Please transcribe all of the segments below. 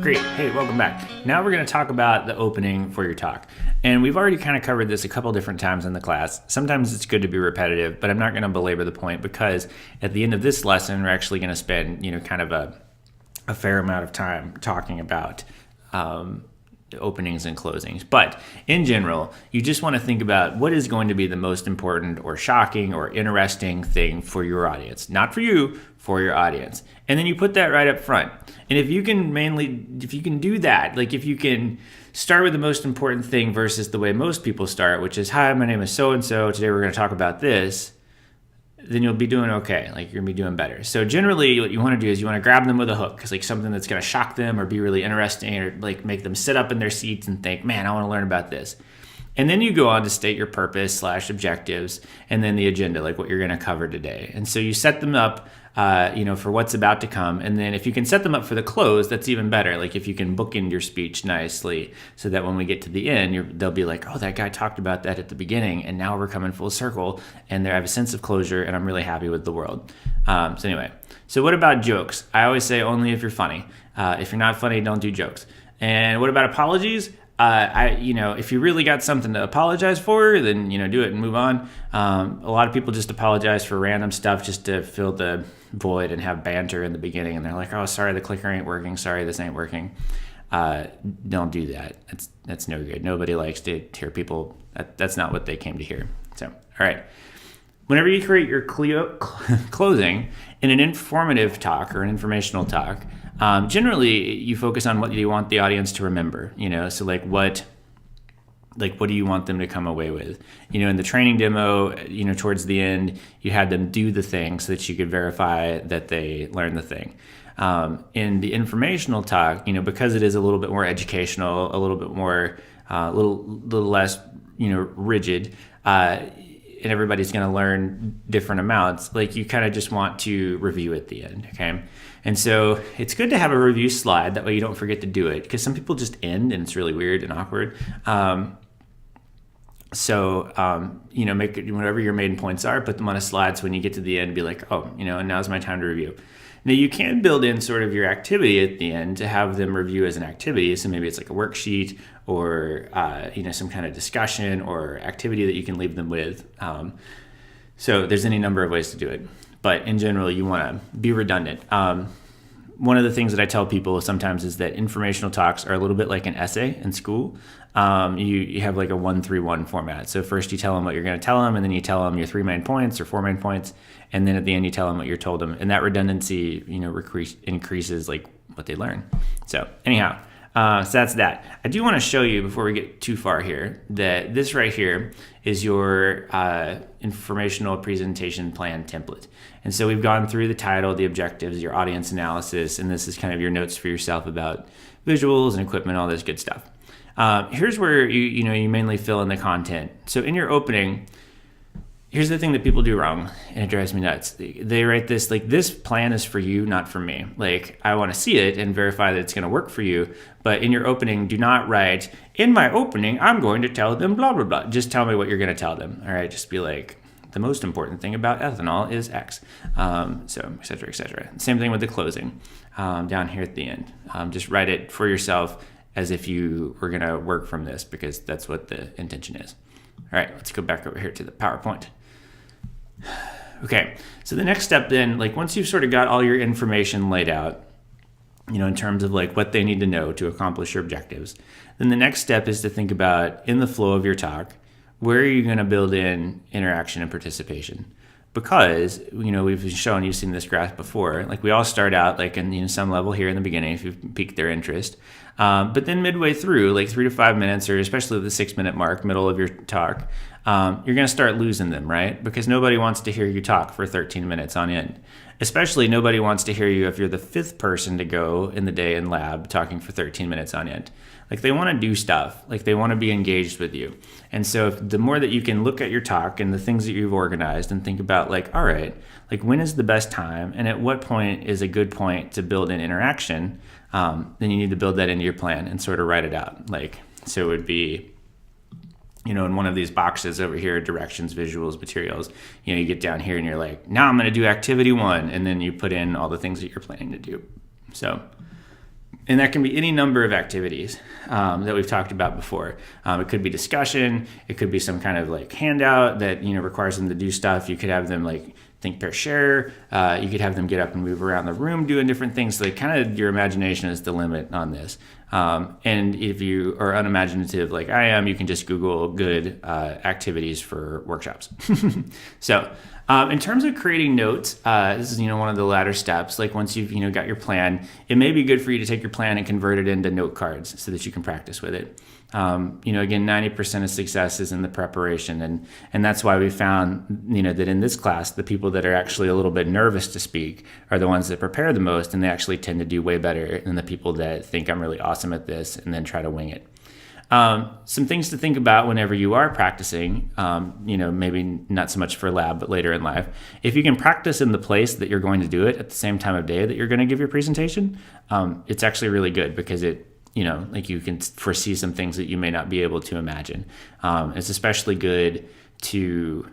Great. Hey, welcome back. Now we're going to talk about the opening for your talk. And we've already kind of covered this a couple different times in the class. Sometimes it's good to be repetitive, but I'm not going to belabor the point because at the end of this lesson, we're actually going to spend, kind of a fair amount of time talking about openings and closings. But in general, you just want to think about what is going to be the most important or shocking or interesting thing for your audience. Not for you, for your audience. And then you put that right up front. And if you can do that, like if you can start with the most important thing versus the way most people start, which is, hi, my name is so-and-so, today we're going to talk about this, then you'll be doing okay. Like you're gonna be doing better. So generally what you want to do is you want to grab them with a hook. It's like something that's going to shock them or be really interesting or like make them sit up in their seats and think, man, I want to learn about this. And then you go on to state your purpose / objectives and then the agenda, like what you're going to cover today. And so you set them up, for what's about to come. And then if you can set them up for the close, that's even better. Like if you can bookend your speech nicely so that when we get to the end, they'll be like, oh, that guy talked about that at the beginning. And now we're coming full circle and I have a sense of closure and I'm really happy with the world. So what about jokes? I always say only if you're funny. If you're not funny, don't do jokes. And what about apologies? If you really got something to apologize for, then, do it and move on. A lot of people just apologize for random stuff just to fill the void and have banter in the beginning. And they're like, oh, sorry, the clicker ain't working. Sorry, this ain't working. Don't do that. That's no good. Nobody likes to hear people. That's not what they came to hear. So, all right. Whenever you create your closing in an informative talk or an informational talk, generally you focus on what you want the audience to remember, so what do you want them to come away with? In the training demo, towards the end, you had them do the thing so that you could verify that they learned the thing. In the informational talk, because it is a little bit more educational, a little bit more, a little less, rigid, and everybody's going to learn different amounts, like you kind of just want to review at the end, okay? And so it's good to have a review slide, that way you don't forget to do it, because some people just end and it's really weird and awkward. Make it whatever your main points are, put them on a slide so when you get to the end, be like, oh, and now's my time to review. Now you can build in sort of your activity at the end to have them review as an activity. So maybe it's like a worksheet or, some kind of discussion or activity that you can leave them with. So there's any number of ways to do it. But in general, you want to be redundant. One of the things that I tell people sometimes is that informational talks are a little bit like an essay in school. You have like a 1-3-1 format. So first you tell them what you're going to tell them, and then you tell them your 3 main points or 4 main points, and then at the end you tell them what you're told them. And that redundancy, increases like what they learn. So anyhow, so that's that. I do want to show you before we get too far here that this right here is your informational presentation plan template. And so we've gone through the title, the objectives, your audience analysis, and this is kind of your notes for yourself about visuals and equipment, all this good stuff. Here's where you mainly fill in the content. So in your opening, here's the thing that people do wrong, and it drives me nuts. They write this like, this plan is for you, not for me. Like, I want to see it and verify that it's going to work for you. But in your opening, do not write, in my opening, I'm going to tell them blah, blah, blah. Just tell me what you're going to tell them. All right, just be like, the most important thing about ethanol is X. So et cetera, et cetera. Same thing with the closing down here at the end. Just write it for yourself as if you were going to work from this, because that's what the intention is. All right, let's go back over here to the PowerPoint. Okay, so the next step then, like once you've sort of got all your information laid out, in terms of like what they need to know to accomplish your objectives, then the next step is to think about, in the flow of your talk, where are you going to build in interaction and participation? Because, we've shown, you've seen this graph before, like we all start out like in some level here in the beginning if you've piqued their interest. But then midway through, like 3 to 5 minutes, or especially the 6-minute mark, middle of your talk, you're going to start losing them, right? Because nobody wants to hear you talk for 13 minutes on end. Especially nobody wants to hear you if you're the 5th person to go in the day in lab talking for 13 minutes on end. Like they want to do stuff, like they want to be engaged with you. And so the more that you can look at your talk and the things that you've organized and think about like, all right, like when is the best time and at what point is a good point to build in interaction, then you need to build that into your plan and sort of write it out. Like, so it would be, in one of these boxes over here, directions, visuals, materials, you get down here and you're like, now I'm going to do activity 1. And then you put in all the things that you're planning to do. So And that can be any number of activities that we've talked about before. It could be discussion. It could be some kind of like handout that requires them to do stuff. You could have them like think, pair, share. You could have them get up and move around the room doing different things. So like kind of your imagination is the limit on this. And if you are unimaginative like I am, you can just Google good activities for workshops. So in terms of creating notes, this is one of the latter steps. Like once you've got your plan, it may be good for you to take your plan and convert it into note cards so that you can practice with it. Again, 90% of success is in the preparation, and that's why we found that in this class, the people that are actually a little bit nervous to speak are the ones that prepare the most, and they actually tend to do way better than the people that think I'm really awesome at this and then try to wing it. Some things to think about whenever you are practicing, maybe not so much for lab, but later in life. If you can practice in the place that you're going to do it at the same time of day that you're going to give your presentation, it's actually really good because like you can foresee some things that you may not be able to imagine. It's especially good to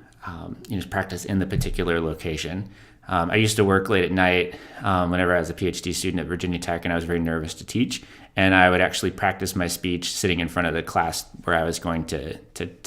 practice in the particular location. I used to work late at night whenever I was a PhD student at Virginia Tech, and I was very nervous to teach. And I would actually practice my speech sitting in front of the class where I was going to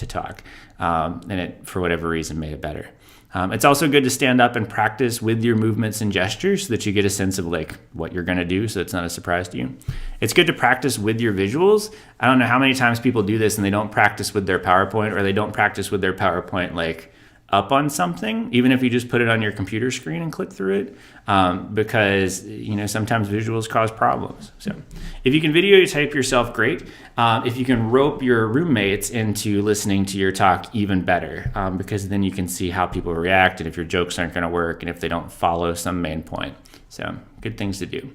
talk. And it, for whatever reason, made it better. It's also good to stand up and practice with your movements and gestures so that you get a sense of like what you're going to do so it's not a surprise to you. It's good to practice with your visuals. I don't know how many times people do this and they don't practice with their PowerPoint, or they don't practice with their PowerPoint like up on something, even if you just put it on your computer screen and click through it, because sometimes visuals cause problems. So if you can videotape yourself, great. If you can rope your roommates into listening to your talk, even better, because then you can see how people react and if your jokes aren't going to work and if they don't follow some main point. So good things to do.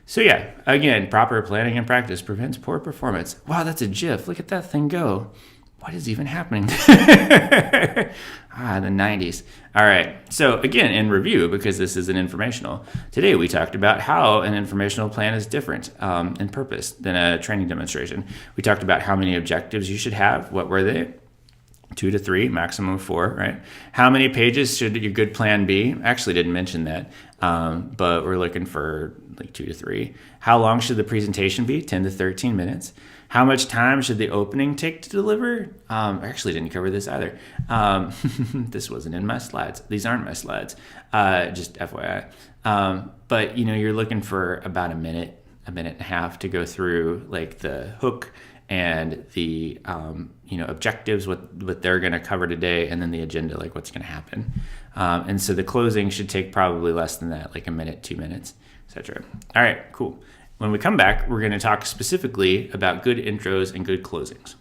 So yeah, again, proper planning and practice prevents poor performance. Wow, that's a GIF. Look at that thing go. What is even happening? The 90s. All right. So again, in review, because this is an informational, today we talked about how an informational plan is different in purpose than a training demonstration. We talked about how many objectives you should have. What were they? 2 to 3, maximum 4, right? How many pages should your good plan be? I actually didn't mention that, but we're looking for like 2 to 3. How long should the presentation be? 10 to 13 minutes. How much time should the opening take to deliver? I actually didn't cover this either. This wasn't in my slides. These aren't my slides, just FYI. But you're looking for about a minute and a half to go through like the hook and the objectives, what they're going to cover today, and then the agenda, like what's going to happen. And so the closing should take probably less than that, like a minute, 2 minutes, etc. All right, cool. When we come back, we're going to talk specifically about good intros and good closings.